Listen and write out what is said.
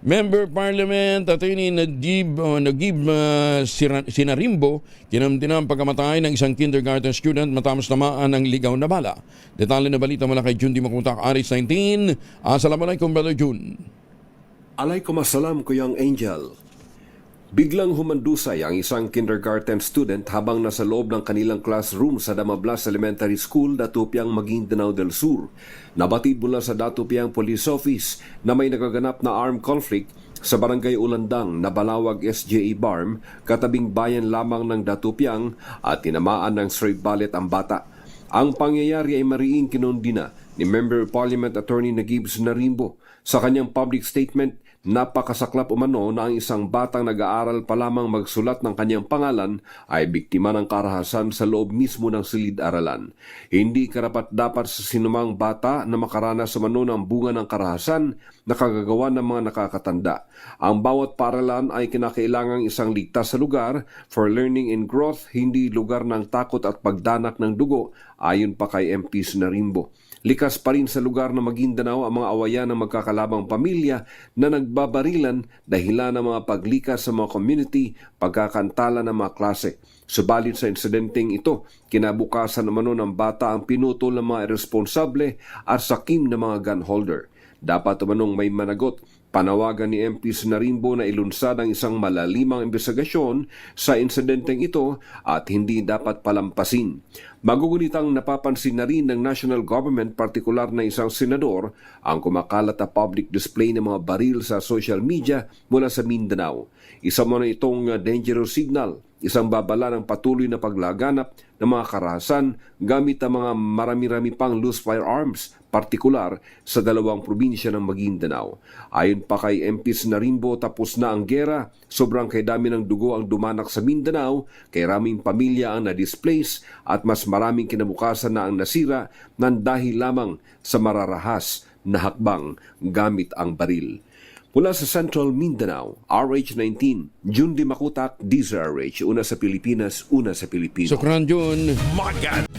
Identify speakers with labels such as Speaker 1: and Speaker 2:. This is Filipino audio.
Speaker 1: Member Parliament Attorney Nagib Sinarimbo kinamtinang pagkamatay ng isang kindergarten student matapos tamaan ng ligaw na bala. Detalye na balita mula kay Jun Di Makutak, Aris 19. Assalamualaikum, Brother Jun.
Speaker 2: Alaikumassalam, Kuyang Angel. Biglang humandusay ang isang kindergarten student habang nasa loob ng kanilang classroom sa Damablas Elementary School, Datupiang, Maguindanao del Sur. Nabatid mula sa Datupiang Police Office na may nagaganap na armed conflict sa Barangay Ulandang na Balawag SJE Barm, katabing bayan lamang ng Datupiang, at tinamaan ng stray bullet ang bata. Ang pangyayari ay mariing kinondina ni Member of Parliament Attorney Nagib Sinarimbo. Sa kanyang public statement, napakasaklap umano na ang isang batang nag-aaral pa lamang magsulat ng kanyang pangalan ay biktima ng karahasan sa loob mismo ng silid-aralan. Hindi karapat-dapat sa sinumang bata na makaranas umano ng bunga ng karahasan na kagagawa ng mga nakakatanda. Ang bawat paaralan ay kinakailangang isang ligtas sa lugar for learning and growth, hindi lugar ng takot at pagdanak ng dugo, ayon pa kay MP Sinarimbo. Likas pa rin sa lugar ng Maguindanao ang mga awayan ng magkakalabang pamilya na nagbabarilan dahilan ng mga paglikas sa mga community, pagkakantala ng mga klase. Subalit sa insidenteng ito, kinabukasan naman ng bata ang pinutol ng mga irresponsable at sakim ng mga gun holder. Dapat umanong may managot. Panawagan ni MP Sinarimbo na ilunsad ang isang malalimang investigasyon sa insidenteng ito at hindi dapat palampasin. Magugunitang napapansin na rin ng national government, partikular na isang senador, ang kumakalat na public display ng mga baril sa social media mula sa Mindanao. Isa mo na itong dangerous signal, isang babala ng patuloy na paglaganap ng mga karahasan gamit ang mga marami-rami pang loose firearms, partikular sa dalawang probinsya ng Maguindanao. Ayon pa kay MP Sinarimbo, tapos na ang gera, sobrang kay dami ng dugo ang dumanak sa Mindanao, kay raming pamilya ang na-displace at mas maraming kinabukasan na ang nasira ng dahil lamang sa mararahas na hakbang gamit ang baril. Mula sa Central Mindanao, RH19, Jun Di Makutak, DZRH, una sa Pilipinas, una sa Pilipino.
Speaker 1: Sukran, Jun.
Speaker 3: Magan!